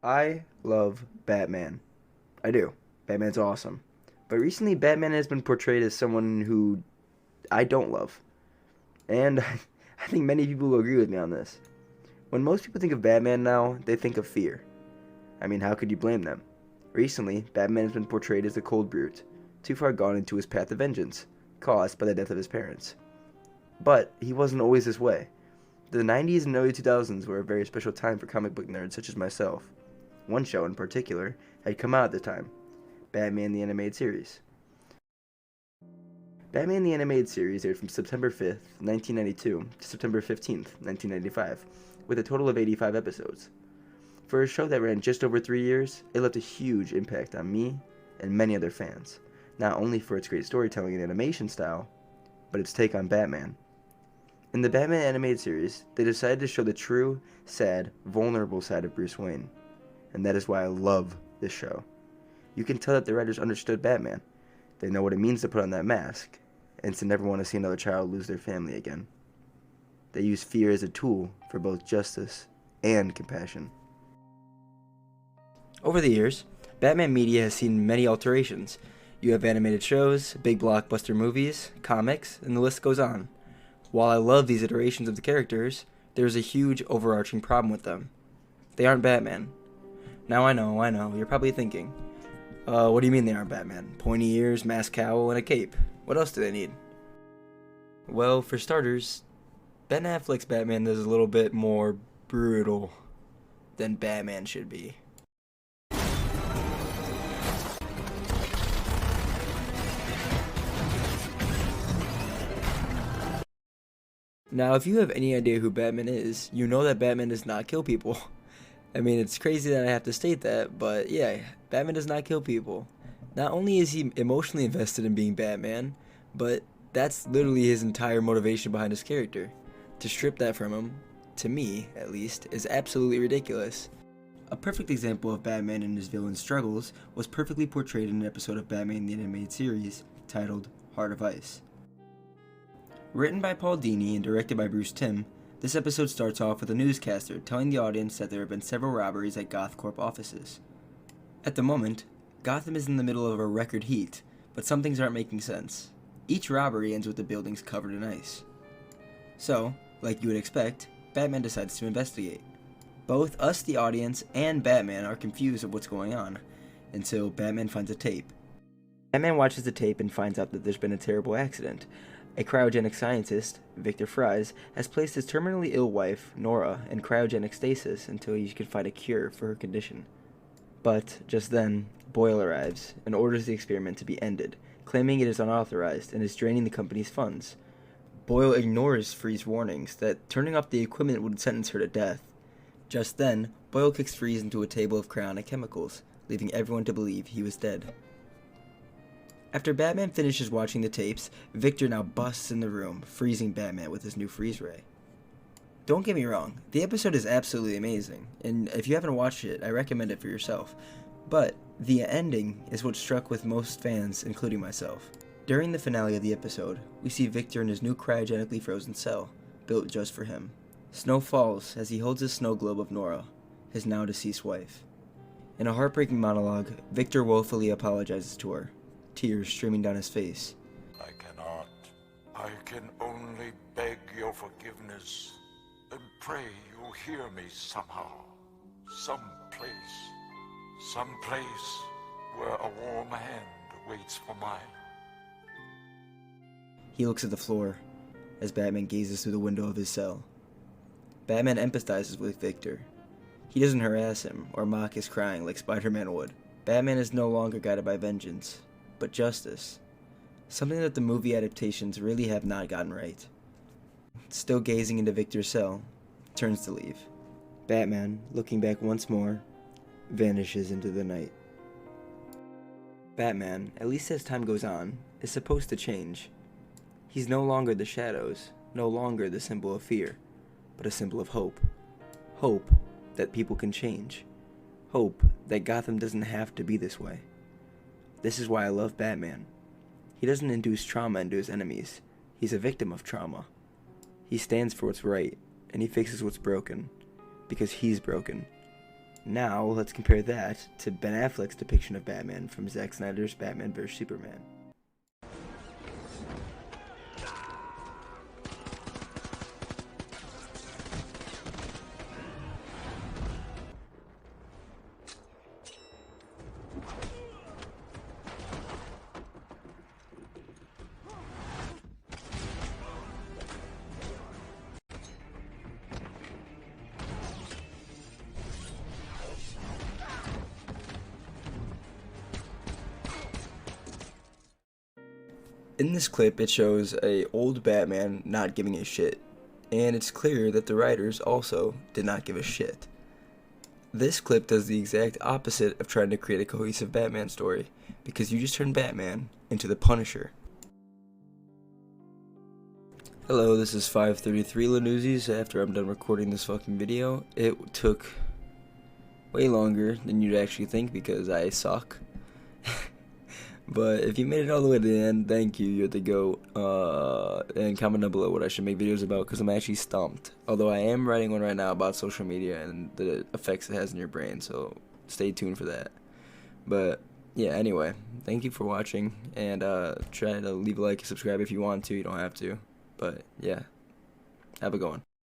I love Batman. I do. Batman's awesome. But recently, Batman has been portrayed as someone who I don't love. And I think many people will agree with me on this. When most people think of Batman now, they think of fear. I mean, how could you blame them? Recently, Batman has been portrayed as a cold brute, too far gone into his path of vengeance, caused by the death of his parents. But he wasn't always this way. The 90s and early 2000s were a very special time for comic book nerds such as myself. One show in particular had come out at the time, Batman the Animated Series. Batman the Animated Series aired from September 5th, 1992 to September 15th, 1995, with a total of 85 episodes. For a show that ran just over 3 years, it left a huge impact on me and many other fans, not only for its great storytelling and animation style, but its take on Batman. In the Batman animated series, they decided to show the true, sad, vulnerable side of Bruce Wayne, and that is why I love this show. You can tell that the writers understood Batman. They know what it means to put on that mask, and to never want to see another child lose their family again. They use fear as a tool for both justice and compassion. Over the years, Batman media has seen many alterations. You have animated shows, big blockbuster movies, comics, and the list goes on. While I love these iterations of the characters, there is a huge overarching problem with them. They aren't Batman. Now I know, you're probably thinking, what do you mean they aren't Batman? Pointy ears, mask cowl, and a cape. What else do they need? Well, for starters, Ben Affleck's Batman is a little bit more brutal than Batman should be. Now, if you have any idea who Batman is, you know that Batman does not kill people. I mean, it's crazy that I have to state that, but yeah, Batman does not kill people. Not only is he emotionally invested in being Batman, but that's literally his entire motivation behind his character. To strip that from him, to me at least, is absolutely ridiculous. A perfect example of Batman and his villain struggles was perfectly portrayed in an episode of Batman the Animated Series titled Heart of Ice. Written by Paul Dini and directed by Bruce Timm, this episode starts off with a newscaster telling the audience that there have been several robberies at GothCorp offices. At the moment, Gotham is in the middle of a record heat, but some things aren't making sense. Each robbery ends with the buildings covered in ice. So, like you would expect, Batman decides to investigate. Both us, the audience, and Batman are confused of what's going on, until Batman finds a tape. Batman watches the tape and finds out that there's been a terrible accident. A cryogenic scientist, Victor Fries, has placed his terminally ill wife, Nora, in cryogenic stasis until he can find a cure for her condition. But, just then, Boyle arrives and orders the experiment to be ended, claiming it is unauthorized and is draining the company's funds. Boyle ignores Free's warnings that turning off the equipment would sentence her to death. Just then, Boyle kicks Freeze into a table of cryonic chemicals, leaving everyone to believe he was dead. After Batman finishes watching the tapes, Victor now busts in the room, freezing Batman with his new freeze ray. Don't get me wrong, the episode is absolutely amazing, and if you haven't watched it, I recommend it for yourself. But the ending is what struck with most fans, including myself. During the finale of the episode, we see Victor in his new cryogenically frozen cell, built just for him. Snow falls as he holds his snow globe of Nora, his now deceased wife. In a heartbreaking monologue, Victor woefully apologizes to her, tears streaming down his face. I cannot. I can only beg your forgiveness and pray you'll hear me somehow. Someplace where a warm hand waits for mine. He looks at the floor as Batman gazes through the window of his cell. Batman empathizes with Victor. He doesn't harass him or mock his crying like Spider-Man would. Batman is no longer guided by vengeance, but justice. Something that the movie adaptations really have not gotten right. Still gazing into Victor's cell, turns to leave. Batman, looking back once more, vanishes into the night. Batman, at least as time goes on, is supposed to change. He's no longer the shadows, no longer the symbol of fear, but a symbol of hope. Hope that people can change. Hope that Gotham doesn't have to be this way. This is why I love Batman. He doesn't induce trauma into his enemies. He's a victim of trauma. He stands for what's right, and he fixes what's broken, because he's broken. Now, let's compare that to Ben Affleck's depiction of Batman from Zack Snyder's Batman vs. Superman. In this clip, it shows a old Batman not giving a shit, and it's clear that the writers also did not give a shit. This clip does the exact opposite of trying to create a cohesive Batman story, because you just turned Batman into the Punisher. Hello, this is 5:33 Lanuzis after I'm done recording this fucking video. It took way longer than you'd actually think because I suck. But if you made it all the way to the end, thank you, you're the GOAT. And comment down below what I should make videos about, because I'm actually stumped. Although I am writing one right now about social media and the effects it has in your brain, so stay tuned for that. But yeah, anyway, thank you for watching, and try to leave a like and subscribe if you want to, you don't have to. But yeah, have a good one.